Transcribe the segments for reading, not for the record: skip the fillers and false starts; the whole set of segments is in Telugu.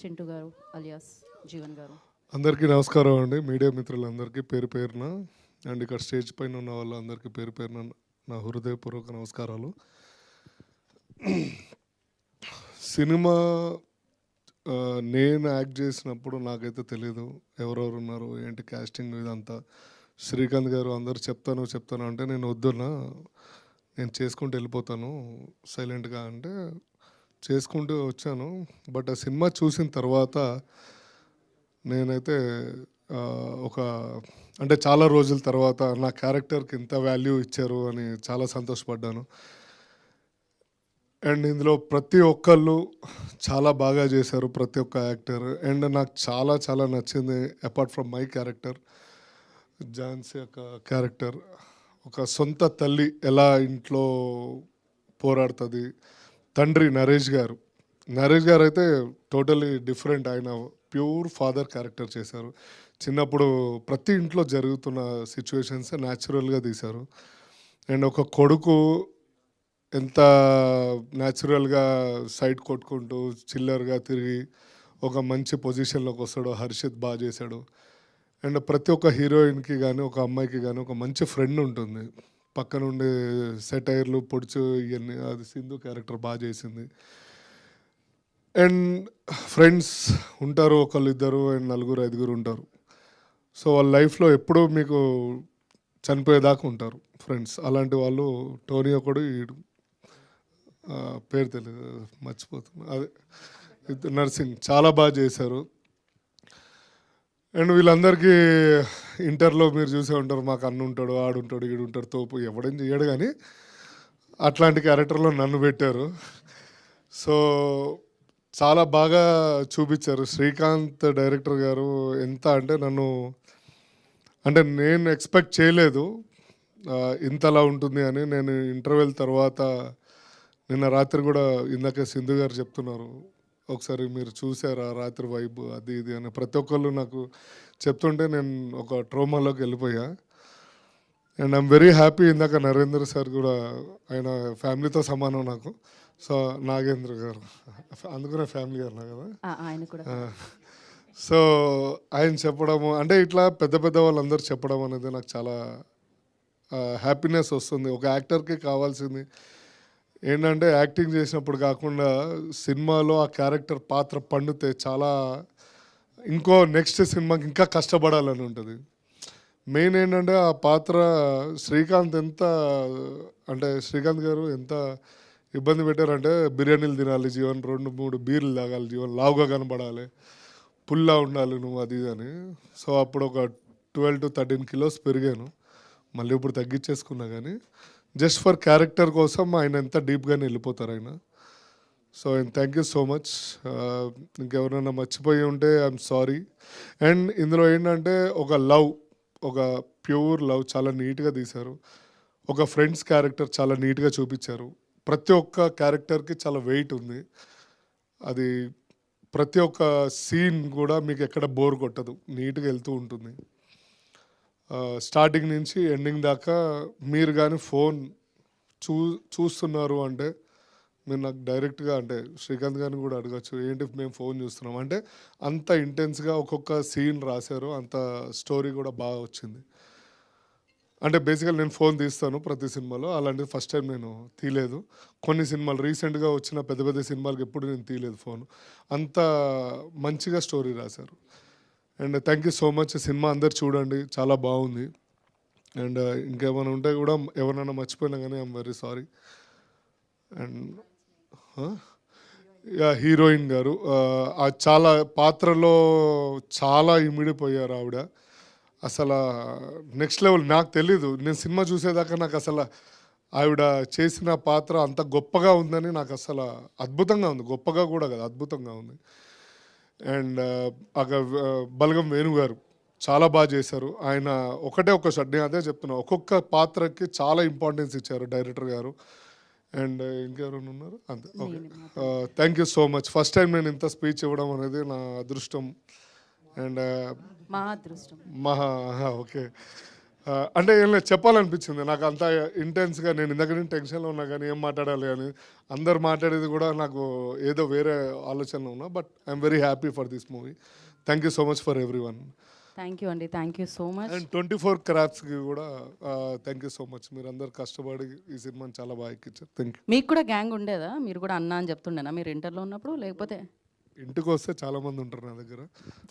చింటూ గారు అలియాస్ జీవన్ గారు. అందరికీ నమస్కారం అండి. మీడియా మిత్రులందరికీ పేరు పేరున అండ్ ఇక్కడ స్టేజ్ పైన ఉన్న వాళ్ళందరికీ పేరు పేరున నా హృదయపూర్వక నమస్కారాలు. సినిమా నేను యాక్ట్ చేసినప్పుడు నాకైతే తెలీదు ఎవరెవరు ఉన్నారు ఏంటి కాస్టింగ్ ఇదంతా. శ్రీకాంత్ గారు అందరు చెప్తాను అంటే నేను వద్దున్నా, నేను చేసుకుంటూ వెళ్ళిపోతాను సైలెంట్గా అంటే చేసుకుంటూ వచ్చాను. బట్ ఆ సినిమా చూసిన తర్వాత నేనైతే ఒక అంటే చాలా రోజుల తర్వాత నా క్యారెక్టర్కి ఇంత వాల్యూ ఇచ్చారు అని చాలా సంతోషపడ్డాను. అండ్ ఇందులో ప్రతి ఒక్కళ్ళు చాలా బాగా చేశారు, ప్రతి ఒక్క యాక్టర్. అండ్ నాకు చాలా చాలా నచ్చింది apart from my character, Jhansi యొక్క క్యారెక్టర్. ఒక సొంత తల్లి ఎలా ఇంట్లో పోరాడుతుంది. తండ్రి నరేష్ గారు అయితే టోటలీ డిఫరెంట్. ఆయన ప్యూర్ ఫాదర్ క్యారెక్టర్ చేశారు. చిన్నప్పుడు ప్రతి ఇంట్లో జరుగుతున్న సిచ్యువేషన్స్ న్యాచురల్గా తీశారు. అండ్ ఒక కొడుకు ఎంత న్యాచురల్గా సైడ్ కొట్టుకుంటూ చిల్లర్గా తిరిగి ఒక మంచి పొజిషన్లోకి వస్తాడో హర్షిత్ బాగా చేశాడు. అండ్ ప్రతి ఒక్క హీరోయిన్కి కానీ ఒక అమ్మాయికి కానీ ఒక మంచి ఫ్రెండ్ ఉంటుంది పక్కనుండి సెటైర్లు పొడుచు ఇవన్నీ. అది సింధు క్యారెక్టర్ బాగా చేసింది. అండ్ ఫ్రెండ్స్ ఉంటారు, ఒకళ్ళు ఇద్దరు అండ్ నలుగురు ఐదుగురు ఉంటారు. సో వాళ్ళ లైఫ్లో ఎప్పుడూ మీకు చనిపోయేదాకా ఉంటారు ఫ్రెండ్స్. అలాంటి వాళ్ళు టోనీ ఒకడు, ఈడు పేరు తెలియదు మర్చిపోతున్నా, అదే నర్సింగ్ చాలా బాగా చేశారు. అండ్ వీళ్ళందరికీ ఇంటర్లో మీరు చూసే ఉంటారు, మాకు అన్న ఉంటాడు, ఆడుంటాడు, ఈడుంటాడు, తోపు ఎవడేం చేయడు, కానీ అట్లాంటి క్యారెక్టర్లో నన్ను పెట్టారు. సో చాలా బాగా చూపించారు. శ్రీకాంత్ డైరెక్టర్ గారు ఎంత అంటే నేను ఎక్స్పెక్ట్ చేయలేదు ఇంతలా ఉంటుంది అని. నేను ఇంటర్వెల్ తర్వాత నిన్న రాత్రి కూడా ఇందాక సింధు గారు చెప్తున్నారు, ఒకసారి మీరు చూసారా రాత్రి వైబ్ అది ఇది అని ప్రతి ఒక్కళ్ళు నాకు చెప్తుంటే నేను ఒక ట్రోమాలోకి వెళ్ళిపోయా. And I'm very happy. ఇందాక నరేంద్ర సార్ కూడా ఆయన ఫ్యామిలీతో సమానం నాకు. సో నాగేంద్ర గారు అందుకునే ఫ్యామిలీ అన్నా కదా ఆయన కూడా. సో ఆయన చెప్పడము అంటే ఇట్లా పెద్ద పెద్ద వాళ్ళందరూ చెప్పడం అనేది నాకు చాలా హ్యాపీనెస్ వస్తుంది. ఒక యాక్టర్కి కావాల్సింది ఏంటంటే యాక్టింగ్ చేసినప్పుడు కాకుండా సినిమాలో ఆ క్యారెక్టర్ పాత్ర పండితే చాలా ఇంకో నెక్స్ట్ సినిమాకి ఇంకా కష్టపడాలని ఉంటుంది. మెయిన్ ఏంటంటే ఆ పాత్ర శ్రీకాంత్ గారు ఎంత ఇబ్బంది పెట్టారంటే బిర్యానీలు తినాలి జీవన్, 2-3 బీర్లు తాగాలి జీవన్, లావుగా కనబడాలి, పుల్లా ఉండాలి నువ్వు అది ఇది అని. సో అప్పుడు ఒక 12-13 కిలోస్ పెరిగాను. మళ్ళీ ఇప్పుడు తగ్గించేసుకున్నా, కానీ జస్ట్ ఫర్ క్యారెక్టర్ కోసం ఆయన ఎంత డీప్గానే వెళ్ళిపోతారు ఆయన. So thank you so much. ఇంకెవరైనా మర్చిపోయి ఉంటే ఐఎమ్ సారీ. అండ్ ఇందులో ఏంటంటే ఒక ప్యూర్ లవ్ చాలా నీట్గా తీశారు. ఒక ఫ్రెండ్స్ క్యారెక్టర్ చాలా నీట్గా చూపించారు. ప్రతి ఒక్క క్యారెక్టర్కి చాలా వెయిట్ ఉంది. అది ప్రతి ఒక్క సీన్ కూడా మీకు ఎక్కడ బోర్ కొట్టదు, నీట్గా వెళ్తూ ఉంటుంది. స్టార్టింగ్ నుంచి ఎండింగ్ దాకా మీరు కానీ ఫోన్ చూస్తున్నారు అంటే మీరు నాకు డైరెక్ట్గా అంటే శ్రీకాంత్ గారిని కూడా అడగచ్చు, ఏంటి మేము ఫోన్ చూస్తున్నాం అంటే అంత ఇంటెన్స్గా ఒక్కొక్క సీన్ రాశారు. అంత స్టోరీ కూడా బాగా వచ్చింది. అంటే బేసికల్ నేను ఫోన్ తీస్తాను ప్రతి సినిమాలో, అలాంటిది ఫస్ట్ టైం నేను తీయలేదు. కొన్ని సినిమాలు రీసెంట్గా వచ్చిన పెద్ద పెద్ద సినిమాలకు ఎప్పుడు నేను తీయలేదు ఫోన్. అంత మంచిగా స్టోరీ రాశారు. And thank you so much. Cinema అందరు చూడండి, చాలా బాగుంది. అండ్ ఇంకేమైనా ఉంటే కూడా ఎవరైనా మర్చిపోయినా కానీ I'm very sorry. And heroine గారు చాలా పాత్రలో చాలా ఇమిడిపోయారు ఆవిడ. అసలు నెక్స్ట్ లెవెల్. నాకు తెలీదు, నేను సినిమా చూసేదాకా నాకు అసలు ఆవిడ చేసిన పాత్ర అంత గొప్పగా ఉందని నాకు అసలు అద్భుతంగా ఉంది. గొప్పగా కూడా కదా, అద్భుతంగా ఉంది. అండ్ బలగం వేణు గారు చాలా బాగా చేశారు. ఆయన ఒక షాట్, నేను అదే చెప్తున్నా, ఒక్కొక్క పాత్రకి చాలా ఇంపార్టెన్స్ ఇచ్చారు డైరెక్టర్ గారు. అండ్ ఇంకెవరైనా ఉన్నారు అంతే. Okay, thank you so much. First time నేను ఇంత స్పీచ్ ఇవ్వడం అనేది నా అదృష్టం. అండ్ మా అదృష్టం. ఓకే. అంటే ఏం లేదు చెప్పాలనిపించింది నాకు అంత ఇంటెన్స్గా. నేను ఇందాక నేను టెన్షన్లో ఉన్నా కానీ ఏం మాట్లాడాలి అని అందరు మాట్లాడేది కూడా నాకు ఏదో వేరే ఆలోచనలో ఉన్నా. But I'm very happy for this movie. Thank you so much for everyone. Thank you అండి, thank you so much. And 24 క్రాఫ్ట్స్కి కూడా థ్యాంక్ యూ సో మచ్. మీరు అందరు కష్టపడి ఈ సినిమాని చాలా బాగా ఎక్కించారు. Thank you. మీకు కూడా గ్యాంగ్ ఉండేదా? మీరు కూడా అన్నా అని చెప్తుండేనా మీరు ఇంటర్లో ఉన్నప్పుడు? లేకపోతే ఇంటికి వస్తే చాలా మంది ఉంటారు నా దగ్గర.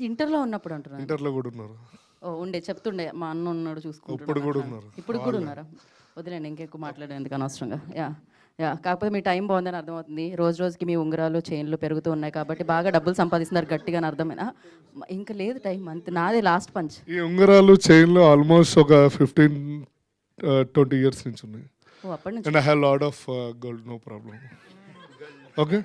ఇంటర్లో ఉన్నప్పుడు అంటున్నాను. ఇంటర్లో కూడా ఉన్నారు. ఓ ఉండే చెప్తుండే మా అన్న ఉన్నాడు ఇప్పుడు చూసుకుంటున్నాడు కూడా అట్లా. ఉన్నారు. ఇప్పుడు కూడా ఉన్నారా? వదిలేండి ఇంకెక్కువ మాట్లాడేందుకు అనవసరంగా. యా యా కాకపోతే మీ టైం బాగుందని అర్థమవుతుంది. రోజు రోజుకి మీ ఉంగరాలు చైన్లు పెరుగుతూ ఉన్నాయి కాబట్టి బాగా డబ్బులు సంపాదిస్తున్నారు గట్టిగా అని అర్థమైనా. ఇంకా లేదు టైం, అంతే. నాదే లాస్ట్ పంచ్. ఈ ఉంగరాలు చైన్లు ఆల్మోస్ట్ ఒక 15-20 ఇయర్స్ నుంచి ఉన్నాయి. ఓ అప్పటి నుంచి and I have lot of gold, no problem. Okay,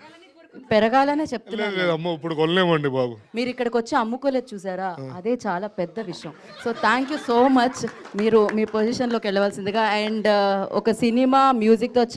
పెరగాలనే చెప్తున్నాను. లేదు అమ్మ ఇప్పుడు కొనలేమండి బాబు. మీరు ఇక్కడికి వచ్చి అమ్ముకోలేదు చూసారా, అదే చాలా పెద్ద విషయం. So thank you so much. మీరు మీ పొజిషన్లోకి వెళ్ళవలసిందిగా. అండ్ ఒక సినిమా మ్యూజిక్తో